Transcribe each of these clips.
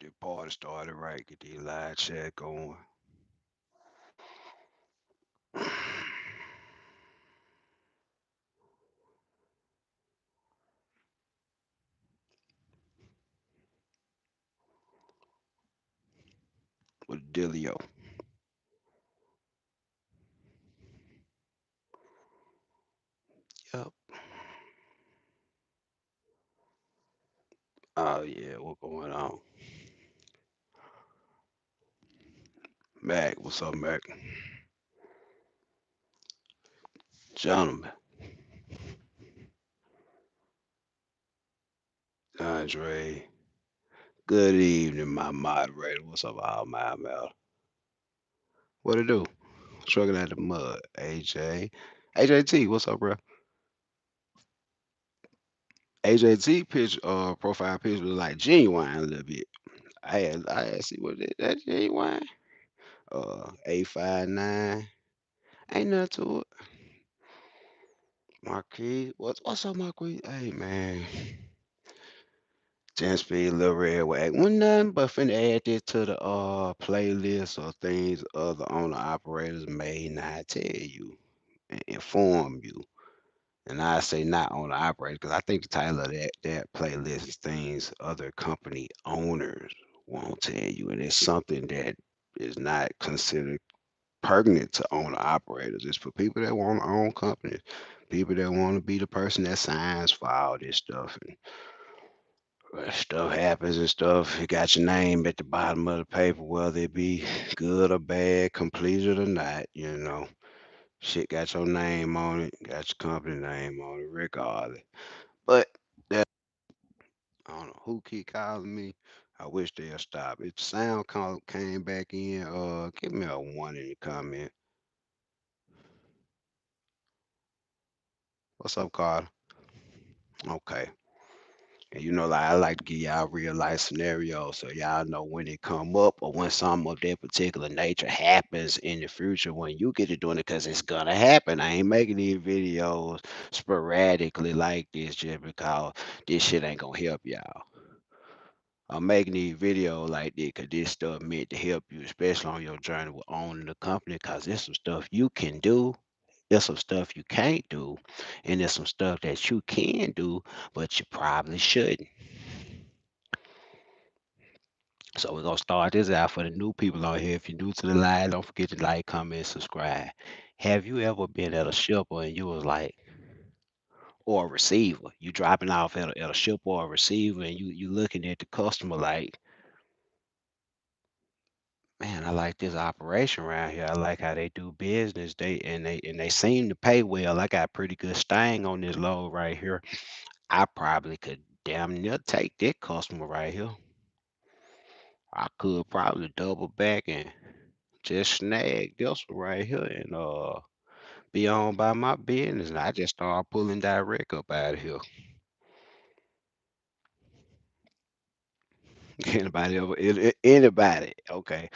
Get the party started right. Get the live chat going. With Dilio. Yep. Oh yeah, what going on? Mac, what's up, Mac? Gentlemen, Andre. Good evening, my moderator. What's up, all my Mel? What it do? Struggling at the mud. AJ. AJT, what's up, bro? AJT pitch profile picture was like genuine a little bit. I had see what that genuine. A59. Ain't nothing to it. Marquis, what's up, Marquis? Hey man, just be a little red wag. When nothing but finna add this to the playlist of things other owner operators may not tell you and inform you. And I say not owner operators because I think the title of that playlist is things other company owners won't tell you, and it's something that is not considered pertinent to owner operators. It's for people that want to own companies, people that want to be the person that signs for all this stuff. And stuff happens and stuff. It got your name at the bottom of the paper, whether it be good or bad, completed or not. Shit got your name on it, got your company name on it, regardless. But that I don't know who keep calling me. I wish they'll stop. If sound call came back in, give me a one in the comment. What's up, Carter? Okay. And like I like to give y'all real life scenarios so y'all know when it come up or when something of that particular nature happens in the future when you get to doing it because it's gonna happen. I ain't making these videos sporadically like this just because this shit ain't gonna help y'all. I'm making these videos like this because this stuff meant to help you, especially on your journey with owning the company, because there's some stuff you can do, there's some stuff you can't do, and there's some stuff that you can do, but you probably shouldn't. So we're gonna start this out for the new people on here. If you're new to the live, don't forget to like, comment, subscribe. Have you ever been at a shipper and you was like, or a receiver, you dropping off at a ship or a receiver, and you looking at the customer like, man, I like this operation around here. I like how they do business. They seem to pay well. I got pretty good staying on this load right here. I probably could damn near take that customer right here. I could probably double back and just snag this one right here and be on by my business. And I just start pulling direct up out of here. Anybody? Okay.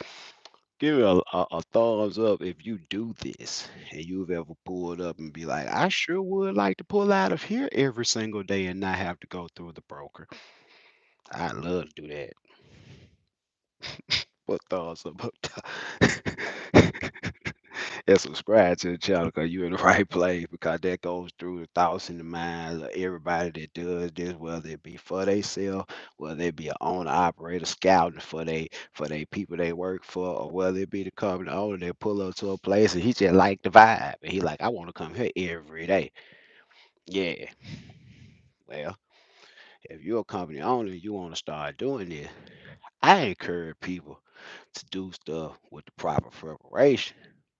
Give me a thumbs up if you do this and you've ever pulled up and be like, I sure would like to pull out of here every single day and not have to go through the broker. I'd love to do that. Put thumbs up top. And subscribe to the channel because you're in the right place because that goes through the thoughts and the minds of everybody that does this, whether it be for themselves, whether it be an owner operator scouting for they people they work for, or whether it be the company owner that pull up to a place and he just like the vibe and he like, I want to come here every day. Yeah. Well, if you're a company owner, you want to start doing this. I encourage people to do stuff with the proper preparation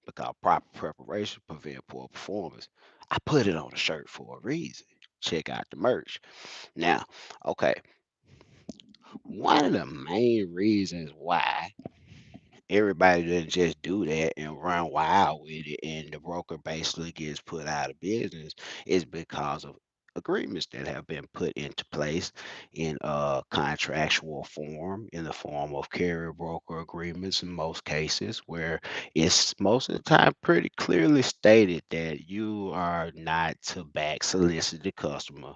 because proper preparation prevent poor performance. I put it on a shirt for a reason. Check out the merch. Now, okay, one of the main reasons why everybody doesn't just do that and run wild with it and the broker basically gets put out of business is because of agreements that have been put into place in contractual form in the form of carrier broker agreements in most cases where it's most of the time pretty clearly stated that you are not to back solicit the customer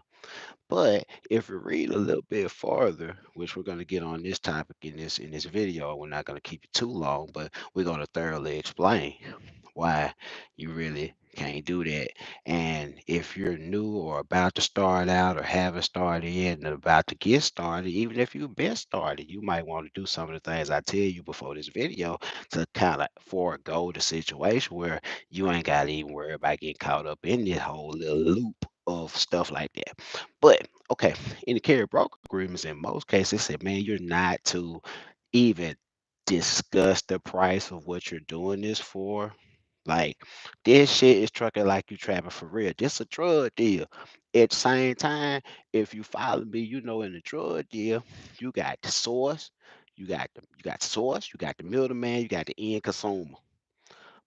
But if we read a little bit farther, which we're going to get on this topic in this video, we're not going to keep it too long, but we're going to thoroughly explain why you really can't do that. And if you're new or about to start out or haven't started yet and about to get started, even if you've been started, you might want to do some of the things I tell you before this video to kind of forego the situation where you ain't got to even worry about getting caught up in this whole little loop of stuff like that. But okay, in the carrier broker agreements, in most cases, they said, man, you're not to even discuss the price of what you're doing this for. Like this shit is trucking like you trapping for real. This a drug deal. At the same time, if you follow me, you know in the drug deal, you got the source, you got the middleman, you got the end consumer.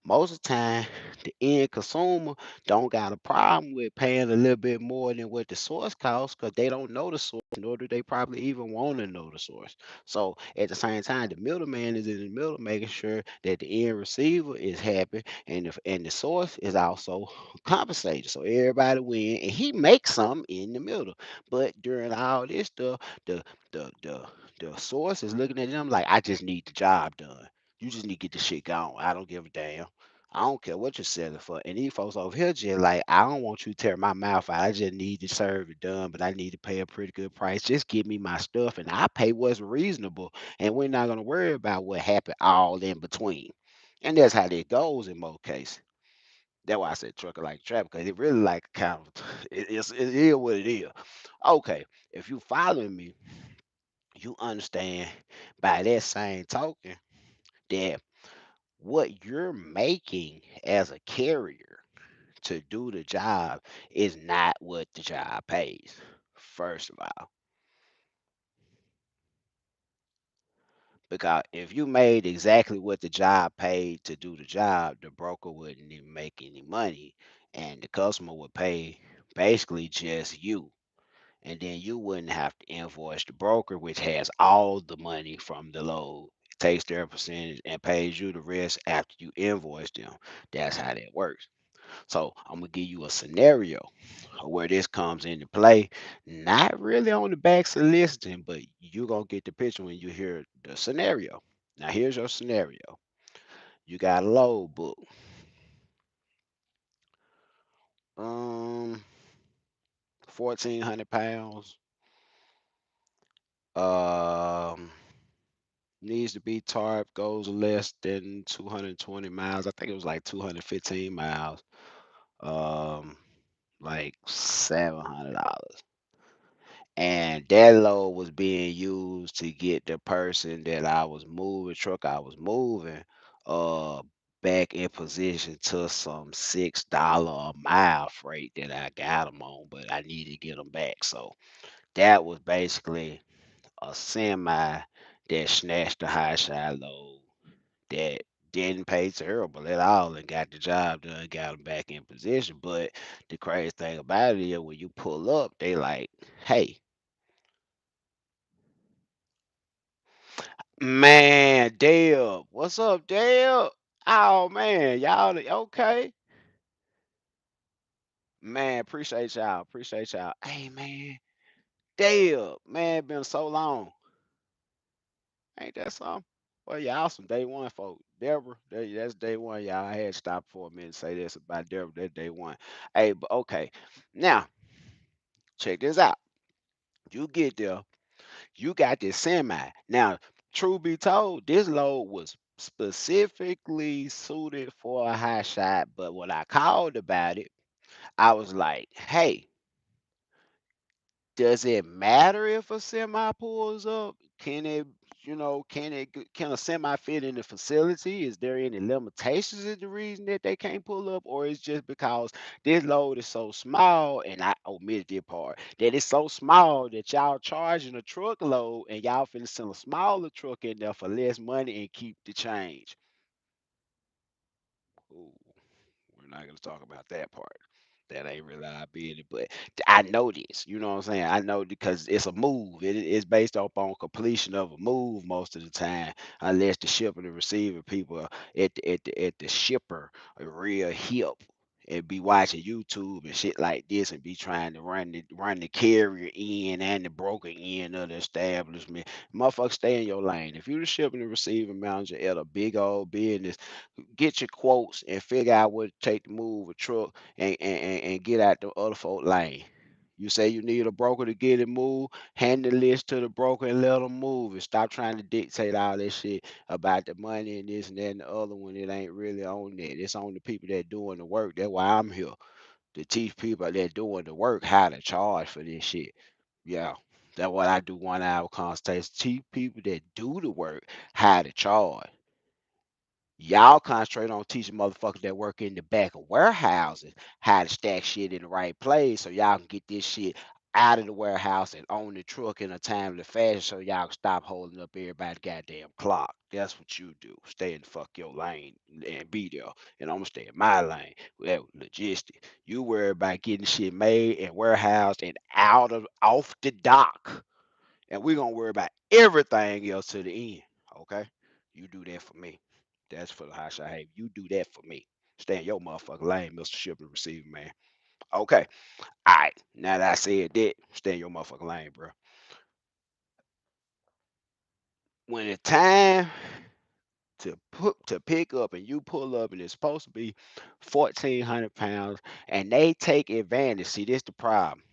Most of the time, the end consumer don't got a problem with paying a little bit more than what the source costs because they don't know the source, nor do they probably even want to know the source. So at the same time, the middleman is in the middle, making sure that the end receiver is happy and the source is also compensated. So everybody win, and he makes some in the middle. But during all this stuff, the the the the source is looking at them like, I just need the job done. You just need to get the shit going. I don't give a damn. I don't care what you're selling for. And these folks over here just like, I don't want you to tear my mouth out. I just need to serve it done, but I need to pay a pretty good price. Just give me my stuff and I pay what's reasonable. And we're not gonna worry about what happened all in between. And that's how it goes in most cases. That's why I said trucker like trap, because it really like kind of it is what it is. Okay, if you following me, you understand by that same token that what you're making as a carrier to do the job is not what the job pays. First of all, because if you made exactly what the job paid to do the job, the broker wouldn't even make any money, and the customer would pay basically just you. And then you wouldn't have to invoice the broker, which has all the money from the load. It takes their percentage and pays you the rest after you invoice them. That's how that works. So I'm gonna give you a scenario where this comes into play. Not really on the back soliciting, but you're gonna get the picture when you hear the scenario. Now here's your scenario. You got a load book. Um 1,400 pounds. Um Needs to be tarp, goes less than 220 miles. I think it was like 215 miles. Um like $700. And that load was being used to get the person that I was moving, truck I was moving, uh, back in position to some $6 a mile freight that I got them on, but I need to get them back. So that was basically a semi that snatched the high side load that didn't pay terrible at all and got the job done, got them back in position. But the crazy thing about it is when you pull up, they like, hey, man, Dale. What's up, Dale? Oh man, okay? Man, appreciate y'all. Appreciate y'all. Hey man, Dale, man, been so long. Ain't that something? Well, y'all some day one folks. Deborah, that's day one, y'all. I had to stop for a minute and say this about Deborah. That's day one. Hey, but okay. Now, check this out. You get there, you got this semi. Now, truth be told, this load was specifically suited for a high shot. But when I called about it, I was like, hey, does it matter if a semi pulls up? Can it, can a semi fit in the facility? Is there any limitations in the reason that they can't pull up, or is just because this load is so small, and I omitted this part, that it's so small that y'all charging a truckload and y'all finna send a smaller truck in there for less money and keep the change? Ooh, we're not gonna talk about that part. That ain't really our business, but I know this. You know what I'm saying? I know because it's a move. It's based off on completion of a move most of the time, unless the shipper and the receiver people at the shipper are real hip and be watching YouTube and shit like this and be trying to run the carrier in and the broker end of the establishment. Motherfucker, stay in your lane. If you're the shipping and receiving manager at a big old business, get your quotes and figure out what it take to move a truck and get out the other folk lane. You say you need a broker to get it moved, hand the list to the broker and let them move it. Stop trying to dictate all that shit about the money and this and that and the other one. It ain't really on that. It's on the people that doing the work. That's why I'm here to teach people that doing the work how to charge for this shit. Yeah. That's what I do 1 hour consultations. Teach people that do the work how to charge. Y'all concentrate on teaching motherfuckers that work in the back of warehouses how to stack shit in the right place so y'all can get this shit out of the warehouse and on the truck in a timely fashion so y'all can stop holding up everybody's goddamn clock. That's what you do. Stay in the fuck your lane and be there. And I'm gonna stay in my lane. Well, logistics. You worry about getting shit made and warehoused and out of off the dock. And we're gonna worry about everything else to the end. Okay? You do that for me. That's for the high shot. Hey, you do that for me. Stay in your motherfucking lane, Mr. Shipping Receiver, man. Okay. All right. Now that I said that, stay in your motherfucking lane, bro. When it's time to pick up and you pull up and it's supposed to be 1,400 pounds and they take advantage. See, this the problem.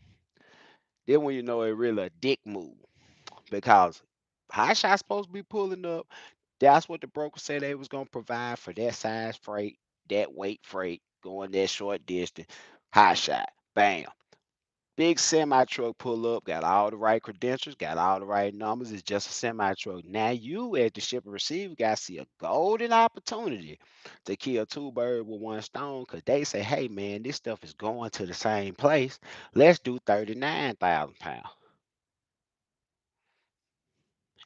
Then when you know it really a dick move. Because high shot supposed to be pulling up. That's what the broker said they was gonna provide for that size freight, that weight freight, going that short distance. High shot, bam. Big semi truck pull up, got all the right credentials, got all the right numbers. It's just a semi truck. Now you, as the shipper receiver, got to see a golden opportunity to kill two birds with one stone. Cause they say, hey man, this stuff is going to the same place. Let's do 39,000 pounds.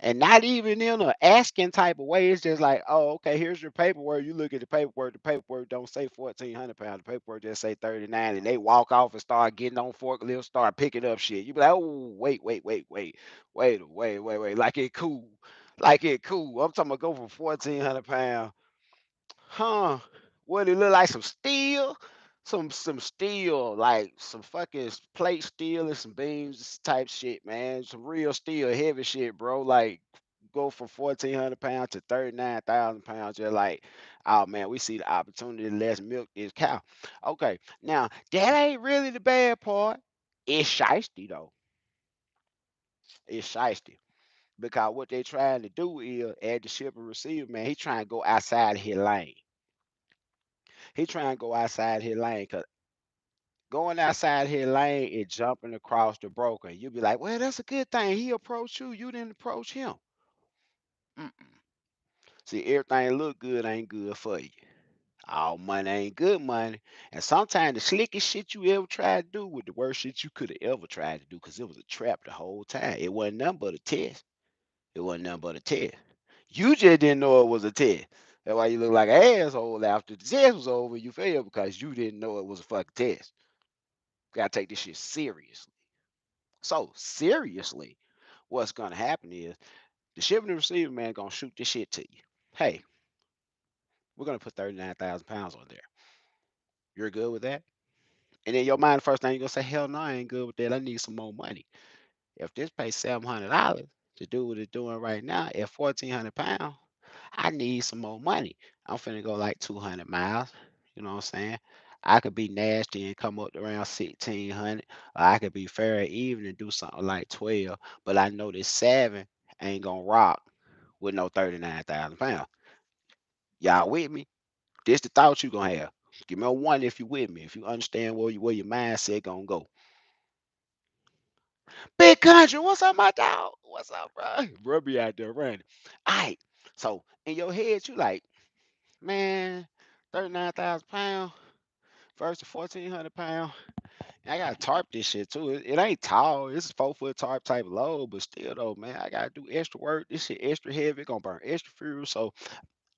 And not even in a asking type of way. It's just like, oh, okay, here's your paperwork. You look at the paperwork. The paperwork don't say 1,400 pounds. The paperwork just say 39. And they walk off and start getting on forklift, start picking up shit. You be like, oh, wait. Like it cool. Like it cool. I'm talking about go from 1,400 pounds. Huh? What it look like? Some steel? Some steel, like some fucking plate steel and some beams type shit, man. Some real steel, heavy shit, bro. Like go from 1,400 pounds to 39,000 pounds. Just like, oh man, we see the opportunity. Let's milk this cow. Okay, now that ain't really the bad part. It's shiesty though. It's shiesty. Because what they trying to do is, as the shipper receiver, man, he trying to go outside his lane. He trying to go outside his lane because going outside his lane is jumping across the broker. And you'll be like, well, that's a good thing. He approached you. You didn't approach him. Mm-mm. See, everything look good ain't good for you. All money ain't good money. And sometimes the slickest shit you ever tried to do was the worst shit you could have ever tried to do because it was a trap the whole time. It wasn't nothing but a test. It wasn't nothing but a test. You just didn't know it was a test. That's why you look like an asshole after the test was over. You failed because you didn't know it was a fucking test. Gotta take this shit seriously. So seriously, what's gonna happen is the shipping and receiving man gonna shoot this shit to you. Hey, we're gonna put 39,000 pounds on there. You're good with that? And in your mind, the first thing you're gonna say, hell no, I ain't good with that. I need some more money. If this pays $700 to do what it's doing right now at 1,400 pounds, I need some more money. I'm finna go like 200 miles. You know what I'm saying? I could be nasty and come up to around 1,600, or I could be fair and even and do something like 12. But I know this seven ain't gonna rock with no 39,000 pounds. Y'all with me? This the thought you gonna have. Give me a one if you with me. If you understand where your mindset gonna go. Big country, what's up, my dog? What's up, bro? Bro be out there running. All right. So in your head, you like, man, 39,000 pounds versus 1,400 pounds. I gotta tarp this shit too. It ain't tall. It's a 4 foot tarp type load, but still though, man, I gotta do extra work. This shit extra heavy, gonna burn extra fuel. So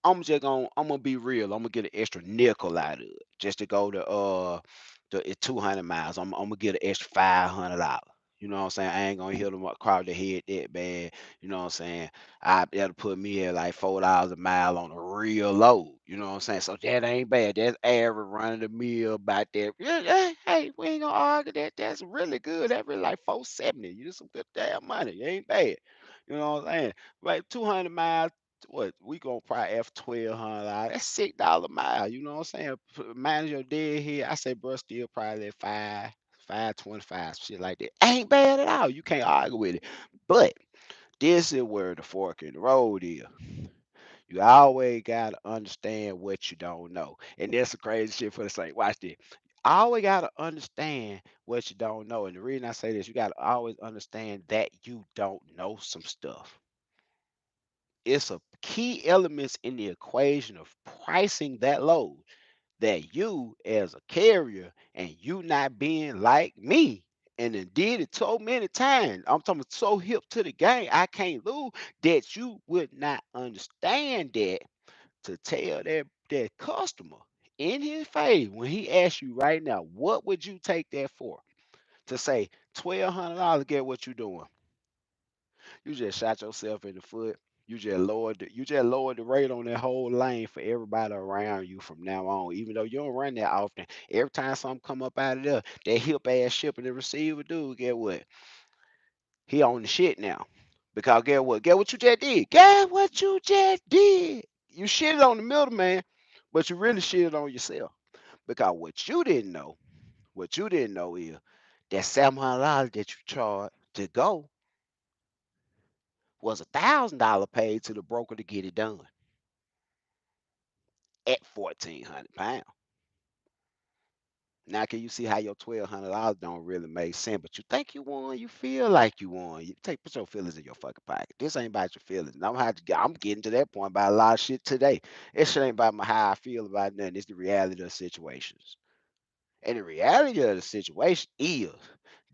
I'm gonna be real. I'm gonna get an extra nickel out of it just to go to the 200 miles. I'm gonna get an extra $500. You know what I'm saying? I ain't gonna hit them across the head that bad. You know what I'm saying? That'll put me at like $4 a mile on a real load. You know what I'm saying? So that ain't bad. That's average running the mill about that. Yeah, yeah, hey, we ain't gonna argue that. That's really good. That really like 470. You some good damn money. It ain't bad. You know what I'm saying? Like 200 miles. What we gonna probably F 1200. That's $6 a mile. You know what I'm saying? Manage your dead here. I say, bro, still probably at 525, shit like that. Ain't bad at all. You can't argue with it. But this is where the fork in the road is. You always gotta understand what you don't know. And that's the crazy shit for the sake. Watch this. I always gotta understand what you don't know. And the reason I say this, you gotta always understand that you don't know some stuff. It's a key elements in the equation of pricing that load that you as a carrier and you not being like me and then did it so many times. I'm talking so hip to the game, I can't lose that you would not understand that to tell that customer in his face when he asks you right now, what would you take that for? To say $1,200, get what you doing? You just shot yourself in the foot. You just lowered the rate on that whole lane for everybody around you from now on. Even though you don't run that often, every time something come up out of there, that hip ass shipping and receiver dude, get what? He on the shit now. Because get what? Get what you just did. Get what you just did. You shitted on the middleman, but you really shitted on yourself. Because what you didn't know is that $700 that you charged to go was $1,000 paid to the broker to get it done at 1,400 pounds. Now can you see how your $1,200 don't really make sense? But you think you won, you feel like you won. You put your feelings in your fucking pocket. This ain't about your feelings. And I'm getting to that point about a lot of shit today. It shit ain't about how I feel about nothing. It's the reality of situations. And the reality of the situation is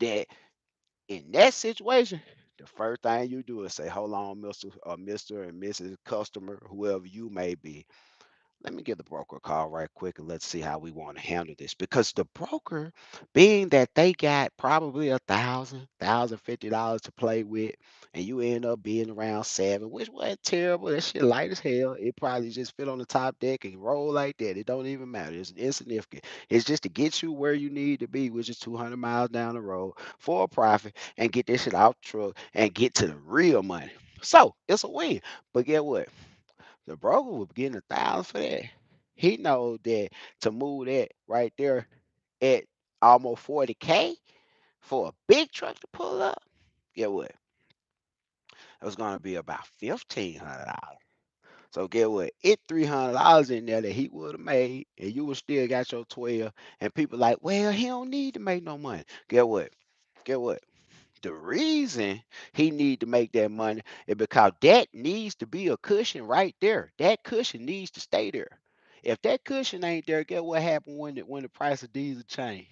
that in that situation, the first thing you do is say, hold on, Mr. and Mrs. Customer, whoever you may be. Let me give the broker a call right quick and let's see how we want to handle this. Because the broker, being that they got probably $1,050 to play with, and you end up being around seven, which wasn't terrible. That shit light as hell. It probably just fit on the top deck and roll like that. It don't even matter. It's insignificant. It's just to get you where you need to be, which is 200 miles down the road for a profit, and get this shit out the truck and get to the real money. So it's a win. But get what? The broker was getting 1,000 for that. He knows that to move that right there at almost 40K for a big truck to pull up, get what? It was gonna be about $1,500. So get what? It $300 in there that he would have made, and you would still got your 12. And people like, well, he don't need to make no money. Get what? Get what? The reason he need to make that money is because that needs to be a cushion right there. That cushion needs to stay there. If that cushion ain't there, get what happened when the price of diesel change?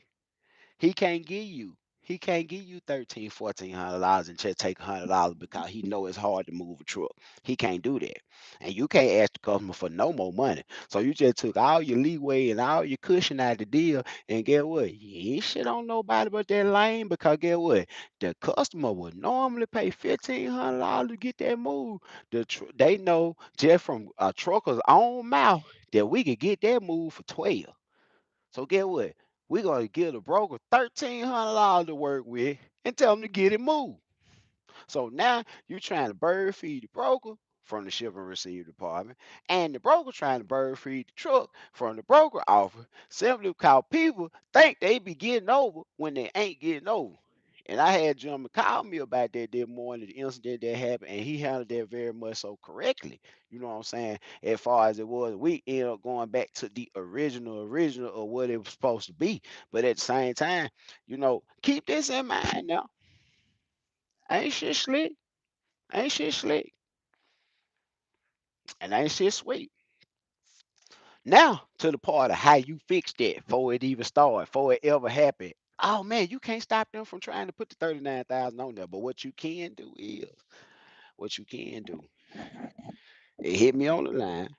He can't give you. He can't give you 13, $1,400 and just take $100 because he know it's hard to move a truck. He can't do that, and you can't ask the customer for no more money. So you just took all your leeway and all your cushion out of the deal, and get what? You ain't shit on nobody but that lane because get what? The customer would normally pay $1,500 to get that move. They know just from a trucker's own mouth that we could get that move for 12. So get what? We're gonna give the broker $1,300 to work with and tell them to get it moved. So now you're trying to bird feed the broker from the ship and receive department, and the broker trying to bird feed the truck from the broker office, simply because people think they be getting over when they ain't getting over. And I had Jim call me about that this morning, the incident that happened, and he handled that very much so correctly. You know what I'm saying? As far as it was, we ended up going back to the original of what it was supposed to be. But at the same time, keep this in mind now. Ain't shit slick. Ain't shit slick. And ain't shit sweet. Now to the part of how you fix that before it even started, before it ever happened. Oh man, you can't stop them from trying to put the 39,000 on there. But what you can do, it hit me on the line.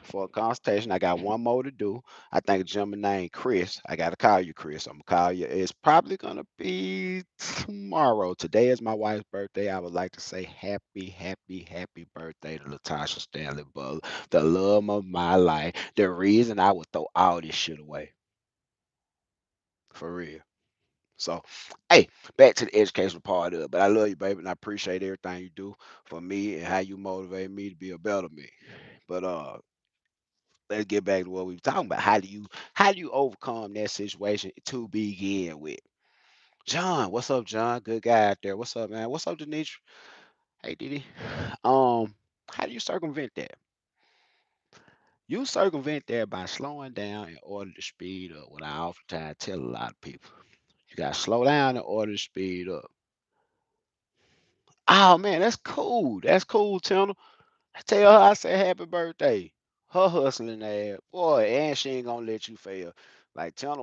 for a consultation. I got one more to do. I think a gentleman named Chris. I gotta call you, Chris. I'm gonna call you. It's probably gonna be tomorrow. Today is my wife's birthday. I would like to say happy, happy, happy birthday to Latasha Stanley Butler, the love of my life. The reason I would throw all this shit away. For real. So, hey, back to the educational part of it. But I love you, baby, and I appreciate everything you do for me and how you motivate me to be a better me. But let's get back to what we were talking about. How do you overcome that situation to begin with? John, what's up, John? Good guy out there. What's up, man? What's up, Denise? Hey, Didi. Um, how do you circumvent that? You circumvent that by slowing down in order to speed up. What I oftentimes tell a lot of people, you gotta slow down in order to speed up. Oh man, that's cool. That's cool, Tina. Tell her I said happy birthday. Her hustling ass, boy, and she ain't gonna let you fail. Like Tina